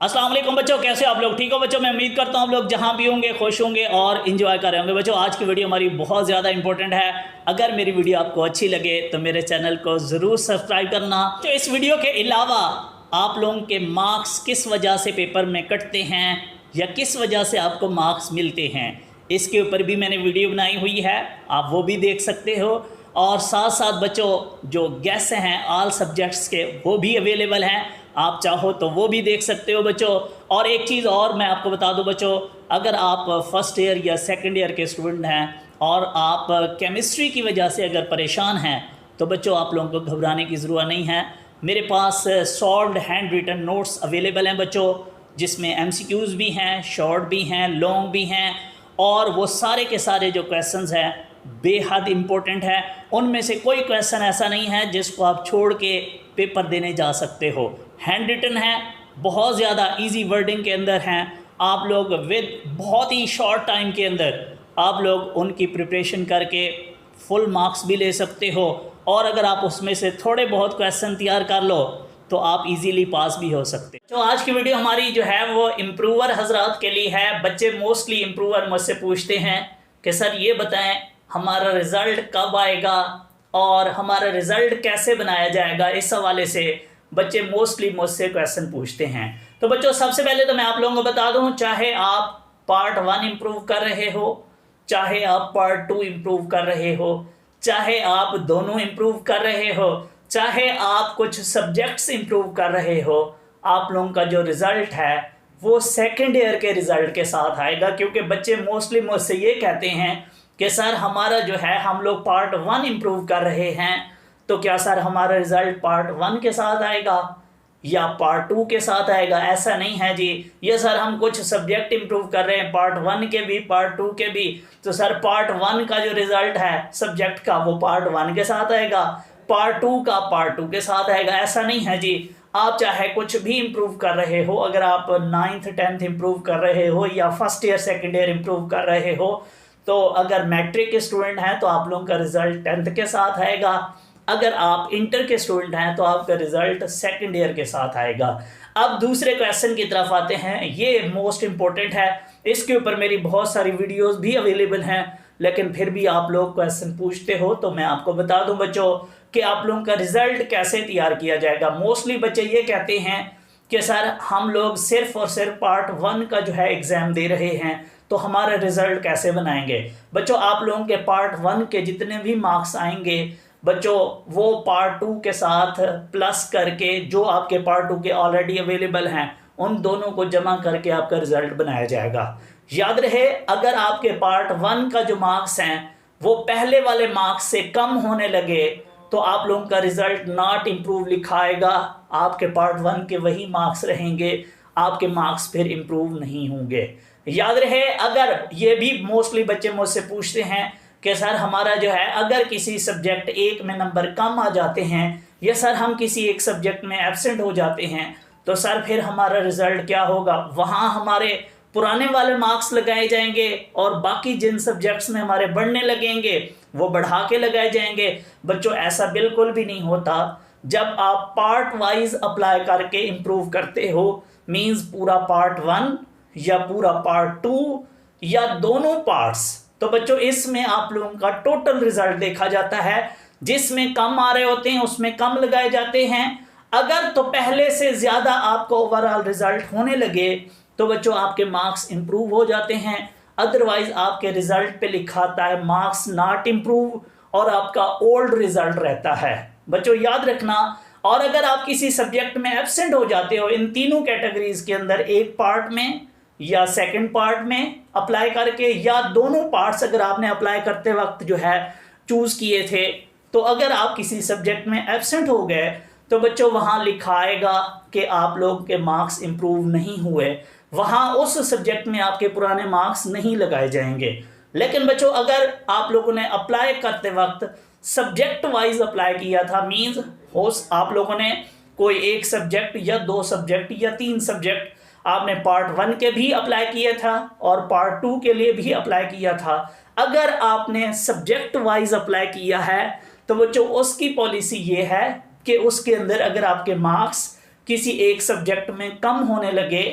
अस्सलाम वालेकुम बच्चों, कैसे हो आप लोग? ठीक हो बच्चों? मैं उम्मीद करता हूँ आप लोग जहाँ भी होंगे खुश होंगे और इन्जॉय कर रहे होंगे। बच्चों आज की वीडियो हमारी बहुत ज़्यादा इंपॉर्टेंट है। अगर मेरी वीडियो आपको अच्छी लगे तो मेरे चैनल को ज़रूर सब्सक्राइब करना। तो इस वीडियो के अलावा आप लोगों के मार्क्स किस वजह से पेपर में कटते हैं या किस वजह से आपको मार्क्स मिलते हैं, इसके ऊपर भी मैंने वीडियो बनाई हुई है, आप वो भी देख सकते हो। और साथ साथ बच्चों जो गेस हैं ऑल सब्जेक्ट्स के वो भी अवेलेबल हैं, आप चाहो तो वो भी देख सकते हो बच्चों। और एक चीज़ और मैं आपको बता दूं बच्चों, अगर आप फर्स्ट ईयर या सेकंड ईयर के स्टूडेंट हैं और आप केमिस्ट्री की वजह से अगर परेशान हैं तो बच्चों आप लोगों को घबराने की ज़रूरत नहीं है। मेरे पास solved hand written notes available हैं बच्चों, जिसमें एमसीक्यूज़ भी हैं, शॉर्ट भी हैं, लॉन्ग भी हैं, और वो सारे के सारे जो क्वेश्चंस हैं बेहद इम्पोर्टेंट है। उनमें से कोई क्वेश्चन ऐसा नहीं है जिसको आप छोड़ के पेपर देने जा सकते हो। हैंड रिटन है, बहुत ज़्यादा इजी वर्डिंग के अंदर हैं, आप लोग विद बहुत ही शॉर्ट टाइम के अंदर आप लोग उनकी प्रिपरेशन करके फुल मार्क्स भी ले सकते हो। और अगर आप उसमें से थोड़े बहुत क्वेश्चन तैयार कर लो तो आप इजीली पास भी हो सकते हो। तो आज की वीडियो हमारी जो है वो इम्प्रूवर हजरात के लिए है। बच्चे मोस्टली इम्प्रूवर मुझसे पूछते हैं कि सर ये बताएं हमारा रिज़ल्ट कब आएगा और हमारा रिज़ल्ट कैसे बनाया जाएगा। इस हवाले से बच्चे मोस्टली मुझसे क्वेश्चन पूछते हैं। तो बच्चों सबसे पहले तो मैं आप लोगों को बता दूं, चाहे आप पार्ट 1 इम्प्रूव कर रहे हो, चाहे आप पार्ट 2 इम्प्रूव कर रहे हो, चाहे आप दोनों इम्प्रूव कर रहे हो, चाहे आप कुछ सब्जेक्ट्स इम्प्रूव कर रहे हो, आप लोगों का जो रिज़ल्ट है वो सेकेंड ईयर के रिज़ल्ट के साथ आएगा। क्योंकि बच्चे मोस्टली मुझसे ये कहते हैं कि सर हमारा जो है हम लोग पार्ट 1 इम्प्रूव कर रहे हैं, तो क्या सर हमारा रिज़ल्ट पार्ट 1 के साथ आएगा या पार्ट 2 के साथ आएगा? ऐसा नहीं है जी। ये सर हम कुछ सब्जेक्ट इम्प्रूव कर रहे हैं पार्ट 1 के भी पार्ट 2 के भी, तो सर पार्ट 1 का जो रिज़ल्ट है सब्जेक्ट का वो पार्ट 1 के साथ आएगा, पार्ट 2 का पार्ट 2 के साथ आएगा। ऐसा नहीं है जी। आप चाहे कुछ भी इम्प्रूव कर रहे हो, अगर आप 9th 10th इम्प्रूव कर रहे हो या first year second year improve कर रहे हो, तो अगर मैट्रिक के स्टूडेंट हैं तो आप लोगों का रिज़ल्ट 10th के साथ आएगा, अगर आप इंटर के स्टूडेंट हैं तो आपका रिज़ल्ट सेकेंड ईयर के साथ आएगा। अब दूसरे क्वेश्चन की तरफ आते हैं, ये मोस्ट इम्पोर्टेंट है, इसके ऊपर मेरी बहुत सारी वीडियोस भी अवेलेबल हैं, लेकिन फिर भी आप लोग क्वेश्चन पूछते हो तो मैं आपको बता दूं बच्चों कि आप लोगों का रिज़ल्ट कैसे तैयार किया जाएगा। मोस्टली बच्चे ये कहते हैं कि सर हम लोग सिर्फ और सिर्फ पार्ट 1 का जो है एग्ज़ाम दे रहे हैं तो हमारा रिज़ल्ट कैसे बनाएंगे। बच्चों आप लोगों के पार्ट 1 के जितने भी मार्क्स आएंगे बच्चों वो पार्ट 2 के साथ प्लस करके जो आपके पार्ट 2 के ऑलरेडी अवेलेबल हैं उन दोनों को जमा करके आपका रिज़ल्ट बनाया जाएगा। याद रहे, अगर आपके पार्ट 1 का जो मार्क्स हैं वो पहले वाले मार्क्स से कम होने लगे तो आप लोगों का रिज़ल्ट नॉट इम्प्रूव लिखा आएगा, आपके पार्ट 1 के वही मार्क्स रहेंगे, आपके मार्क्स फिर इम्प्रूव नहीं होंगे। याद रहे, अगर ये भी मोस्टली बच्चे मुझसे पूछते हैं कि सर हमारा जो है अगर किसी सब्जेक्ट एक में नंबर कम आ जाते हैं या सर हम किसी एक सब्जेक्ट में एब्सेंट हो जाते हैं तो सर फिर हमारा रिज़ल्ट क्या होगा। वहाँ हमारे पुराने वाले मार्क्स लगाए जाएंगे और बाकी जिन सब्जेक्ट्स में हमारे बढ़ने लगेंगे वो बढ़ा के लगाए जाएंगे। बच्चों ऐसा बिल्कुल भी नहीं होता। जब आप पार्ट वाइज अप्लाई करके इम्प्रूव करते हो, मीन्स पूरा पार्ट 1 या पूरा पार्ट 2 या दोनों पार्ट्स, तो बच्चों इसमें आप लोगों का टोटल रिजल्ट देखा जाता है। जिसमें कम आ रहे होते हैं उसमें कम लगाए जाते हैं। अगर तो पहले से ज़्यादा आपको ओवरऑल रिजल्ट होने लगे तो बच्चों आपके मार्क्स इंप्रूव हो जाते हैं, अदरवाइज आपके रिजल्ट पे लिखा आता है मार्क्स नॉट इम्प्रूव और आपका ओल्ड रिजल्ट रहता है। बच्चों याद रखना, और अगर आप किसी सब्जेक्ट में एब्सेंट हो जाते हो इन तीनों कैटेगरीज के अंदर, एक पार्ट में या सेकंड पार्ट में अप्लाई करके या दोनों पार्ट्स अगर आपने अप्लाई करते वक्त जो है चूज़ किए थे, तो अगर आप किसी सब्जेक्ट में एब्सेंट हो गए तो बच्चों वहाँ लिखा आएगा कि आप लोग के मार्क्स इम्प्रूव नहीं हुए, वहाँ उस सब्जेक्ट में आपके पुराने मार्क्स नहीं लगाए जाएंगे। लेकिन बच्चों अगर आप लोगों ने अप्लाई करते वक्त सब्जेक्ट वाइज अप्लाई किया था, मीन्स हो आप लोगों ने कोई एक सब्जेक्ट या 2 सब्जेक्ट या 3 सब्जेक्ट आपने पार्ट 1 के भी अप्लाई किया था और पार्ट 2 के लिए भी अप्लाई किया था, अगर आपने सब्जेक्ट वाइज अप्लाई किया है तो बच्चों उसकी पॉलिसी ये है कि उसके अंदर अगर आपके मार्क्स किसी एक सब्जेक्ट में कम होने लगे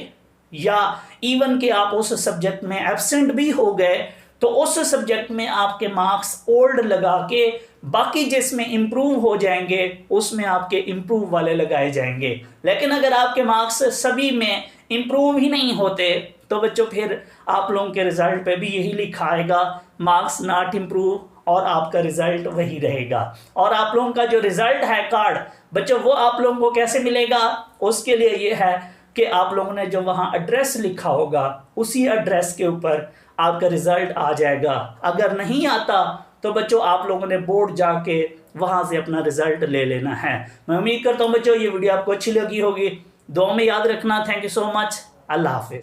या इवन कि आप उस सब्जेक्ट में एब्सेंट भी हो गए, तो उस सब्जेक्ट में आपके मार्क्स ओल्ड लगा के बाकी जिसमें इम्प्रूव हो जाएंगे उसमें आपके इम्प्रूव वाले लगाए जाएंगे। लेकिन अगर आपके मार्क्स सभी में इम्प्रूव ही नहीं होते तो बच्चों फिर आप लोगों के रिजल्ट पे भी यही लिखा आएगा, मार्क्स नॉट इम्प्रूव, और आपका रिजल्ट वही रहेगा। और आप लोगों का जो रिजल्ट है कार्ड बच्चों वो आप लोगों को कैसे मिलेगा, उसके लिए ये है कि आप लोगों ने जो वहाँ एड्रेस लिखा होगा उसी एड्रेस के ऊपर आपका रिजल्ट आ जाएगा। अगर नहीं आता तो बच्चों आप लोगों ने बोर्ड जाके वहाँ से अपना रिजल्ट ले लेना है। मैं उम्मीद करता हूँ बच्चों ये वीडियो आपको अच्छी लगी होगी। दुआ में याद रखना। Thank you so much. Allah हाफिज़।